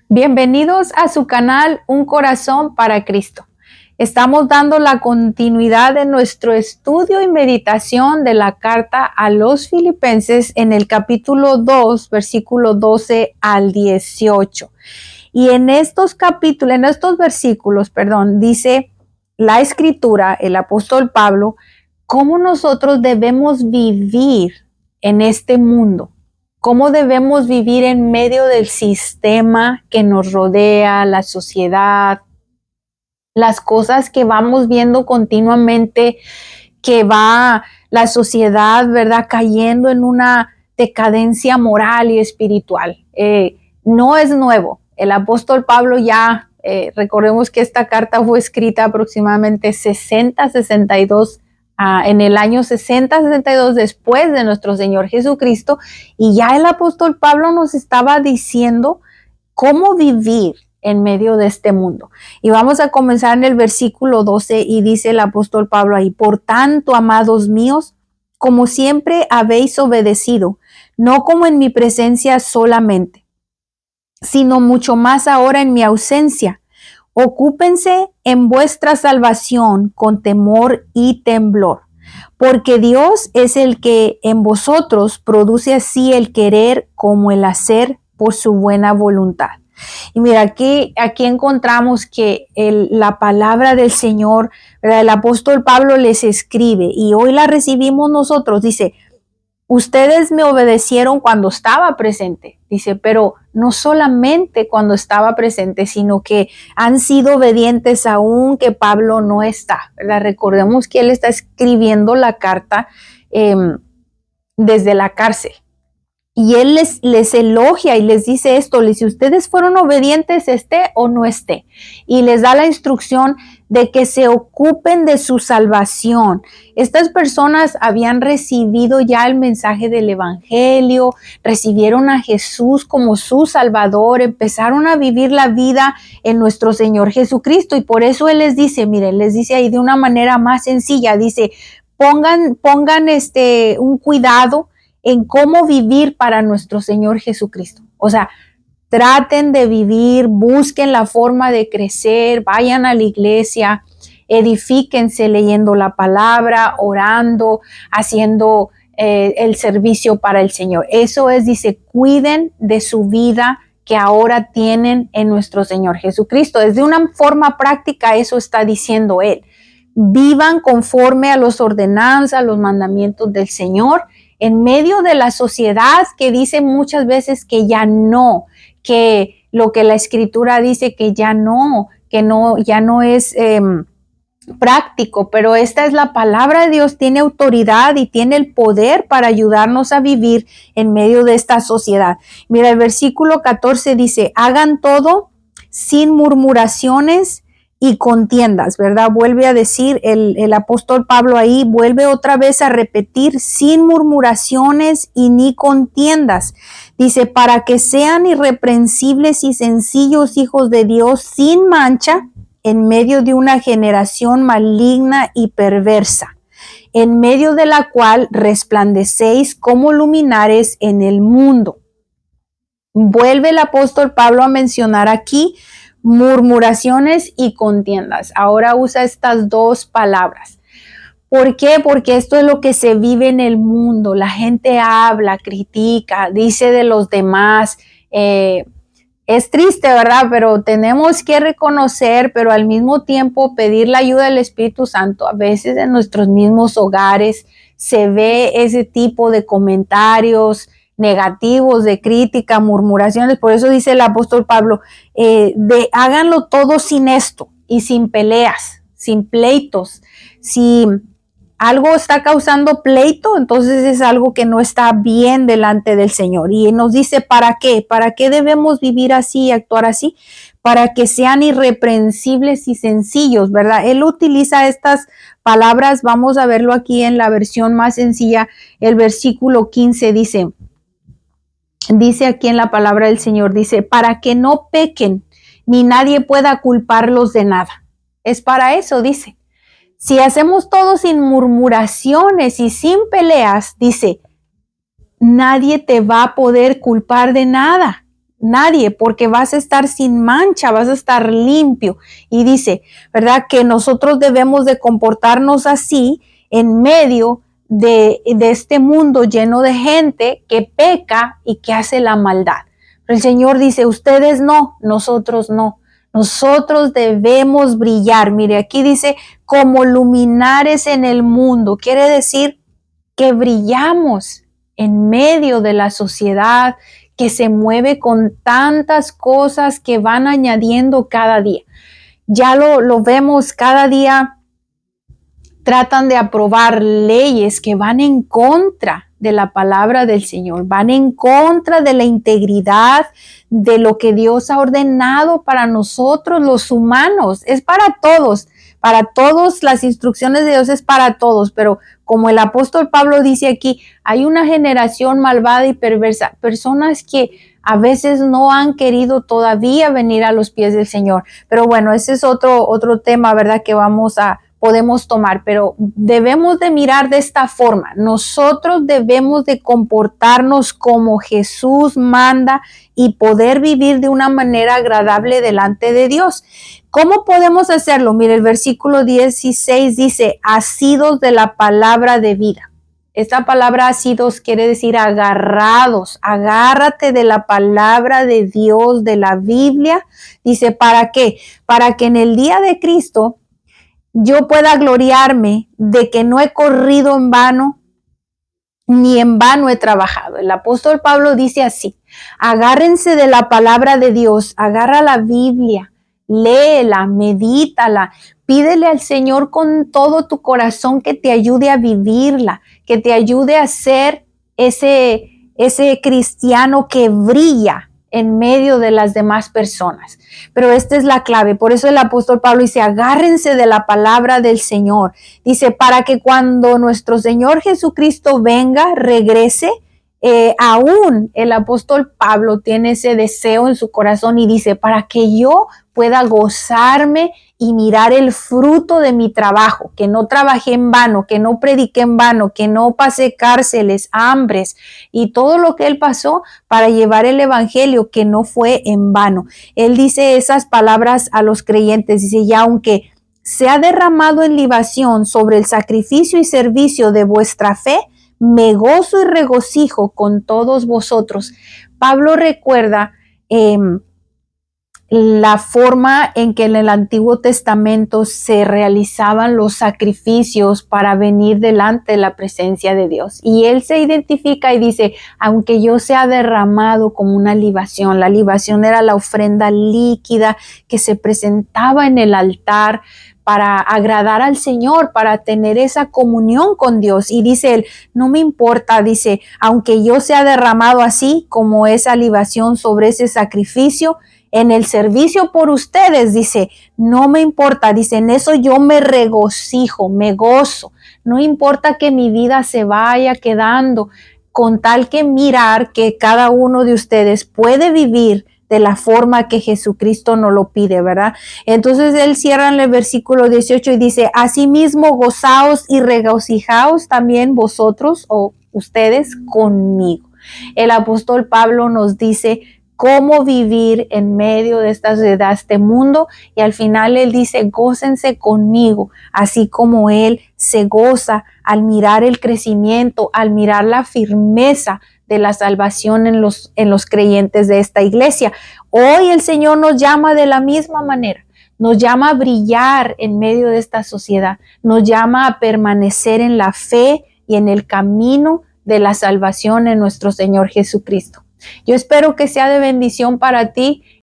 Bienvenidos a su canal Un Corazón para Cristo. Estamos dando la continuidad de nuestro estudio y meditación de la carta a los Filipenses en el capítulo 2, versículo 12 al 18. Y en estos versículos, dice la Escritura, el apóstol Pablo, cómo nosotros debemos vivir en este mundo. Cómo debemos vivir en medio del sistema que nos rodea, la sociedad, las cosas que vamos viendo continuamente, que va la sociedad, ¿verdad?, cayendo en una decadencia moral y espiritual. No es nuevo. El apóstol Pablo recordemos que esta carta fue escrita aproximadamente 62 en el año 62 después de nuestro Señor Jesucristo, y ya el apóstol Pablo nos estaba diciendo cómo vivir en medio de este mundo. Y vamos a comenzar en el versículo 12 y dice el apóstol Pablo ahí: por tanto, amados míos, como siempre habéis obedecido, no como en mi presencia solamente, sino mucho más ahora en mi ausencia. Ocúpense en vuestra salvación con temor y temblor, porque Dios es el que en vosotros produce así el querer como el hacer por su buena voluntad. Y mira, aquí encontramos que la palabra del Señor, ¿verdad?, el apóstol Pablo les escribe y hoy la recibimos nosotros. Dice: ustedes me obedecieron cuando estaba presente. Dice, pero no solamente cuando estaba presente, sino que han sido obedientes aún que Pablo no está, ¿verdad? Recordemos que él está escribiendo la carta desde la cárcel. Y él les elogia y les dice esto: les dice, ustedes fueron obedientes, esté o no esté. Y les da la instrucción de que se ocupen de su salvación. Estas personas habían recibido ya el mensaje del evangelio, recibieron a Jesús como su Salvador, empezaron a vivir la vida en nuestro Señor Jesucristo. Y por eso él les dice, miren, les dice ahí de una manera más sencilla, dice, pongan un cuidado en cómo vivir para nuestro Señor Jesucristo. O sea, traten de vivir, busquen la forma de crecer, vayan a la iglesia, edifíquense leyendo la palabra, orando, haciendo el servicio para el Señor. Eso es, dice, cuiden de su vida que ahora tienen en nuestro Señor Jesucristo. Desde una forma práctica, eso está diciendo él. Vivan conforme a las ordenanzas, los mandamientos del Señor, en medio de la sociedad que dice muchas veces que ya no, que lo que la Escritura dice que ya no es práctico, pero esta es la palabra de Dios, tiene autoridad y tiene el poder para ayudarnos a vivir en medio de esta sociedad. Mira, el versículo 14 dice, hagan todo sin murmuraciones y contiendas, ¿verdad? Vuelve a decir el apóstol Pablo ahí, vuelve otra vez a repetir, sin murmuraciones y ni contiendas. Dice, para que sean irreprensibles y sencillos hijos de Dios sin mancha en medio de una generación maligna y perversa, en medio de la cual resplandecéis como luminares en el mundo. Vuelve el apóstol Pablo a mencionar aquí murmuraciones y contiendas. Ahora usa estas dos palabras. ¿Por qué? Porque esto es lo que se vive en el mundo. La gente habla, critica, dice de los demás. Es triste, ¿verdad? Pero tenemos que reconocer, pero al mismo tiempo pedir la ayuda del Espíritu Santo. A veces en nuestros mismos hogares se ve ese tipo de comentarios negativos, de crítica, murmuraciones. Por eso dice el apóstol Pablo, háganlo todo sin esto y sin peleas, sin pleitos. Si algo está causando pleito, entonces es algo que no está bien delante del Señor. Y nos dice, ¿para qué? ¿Para qué debemos vivir así y actuar así? Para que sean irreprensibles y sencillos, ¿verdad? Él utiliza estas palabras, vamos a verlo aquí en la versión más sencilla. El versículo 15 dice aquí en la palabra del Señor, dice, para que no pequen, ni nadie pueda culparlos de nada. Es para eso, dice. Si hacemos todo sin murmuraciones y sin peleas, dice, nadie te va a poder culpar de nada. nadie, porque vas a estar sin mancha, vas a estar limpio. Y dice, ¿verdad? Que nosotros debemos de comportarnos así en medio de este mundo lleno de gente que peca y que hace la maldad. Pero el Señor dice, ustedes no, nosotros no. Nosotros debemos brillar. Mire, aquí dice, como luminares en el mundo. Quiere decir que brillamos en medio de la sociedad que se mueve con tantas cosas que van añadiendo cada día. Ya lo vemos cada día, tratan de aprobar leyes que van en contra de la palabra del Señor, van en contra de la integridad de lo que Dios ha ordenado para nosotros los humanos. Es para todos las instrucciones de Dios es para todos, pero como el apóstol Pablo dice aquí, hay una generación malvada y perversa, personas que a veces no han querido todavía venir a los pies del Señor. Pero bueno, ese es otro tema, ¿verdad? Que podemos tomar, pero debemos de mirar de esta forma. Nosotros debemos de comportarnos como Jesús manda y poder vivir de una manera agradable delante de Dios. ¿Cómo podemos hacerlo? Mire, el versículo 16 dice, asidos de la palabra de vida. Esta palabra asidos quiere decir agarrados. Agárrate de la palabra de Dios, de la Biblia. Dice, ¿para qué? Para que en el día de Cristo yo pueda gloriarme de que no he corrido en vano, ni en vano he trabajado. El apóstol Pablo dice así, agárrense de la palabra de Dios, agarra la Biblia, léela, medítala, pídele al Señor con todo tu corazón que te ayude a vivirla, que te ayude a ser ese cristiano que brilla en medio de las demás personas. Pero esta es la clave. Por eso el apóstol Pablo dice, agárrense de la palabra del Señor. Dice, para que cuando nuestro Señor Jesucristo venga, regrese, aún el apóstol Pablo tiene ese deseo en su corazón y dice, para que yo pueda gozarme y mirar el fruto de mi trabajo, que no trabajé en vano, que no prediqué en vano, que no pasé cárceles, hambres y todo lo que él pasó para llevar el evangelio, que no fue en vano. Él dice esas palabras a los creyentes, dice, y aunque se ha derramado en libación sobre el sacrificio y servicio de vuestra fe, me gozo y regocijo con todos vosotros. Pablo recuerda la forma en que en el Antiguo Testamento se realizaban los sacrificios para venir delante de la presencia de Dios. Y él se identifica y dice, aunque yo sea derramado como una libación, la libación era la ofrenda líquida que se presentaba en el altar para agradar al Señor, para tener esa comunión con Dios. Y dice él, no me importa, dice, aunque yo sea derramado así como esa libación sobre ese sacrificio, en el servicio por ustedes, dice, no me importa, dice, en eso yo me regocijo, me gozo. No importa que mi vida se vaya quedando, con tal que mirar que cada uno de ustedes puede vivir de la forma que Jesucristo nos lo pide, ¿verdad? Entonces él cierra en el versículo 18 y dice, asimismo gozaos y regocijaos también vosotros o ustedes conmigo. El apóstol Pablo nos dice cómo vivir en medio de esta sociedad, este mundo, y al final él dice, gócense conmigo, así como él se goza al mirar el crecimiento, al mirar la firmeza de la salvación en los creyentes de esta iglesia. Hoy el Señor nos llama de la misma manera, nos llama a brillar en medio de esta sociedad, nos llama a permanecer en la fe y en el camino de la salvación en nuestro Señor Jesucristo. Yo espero que sea de bendición para ti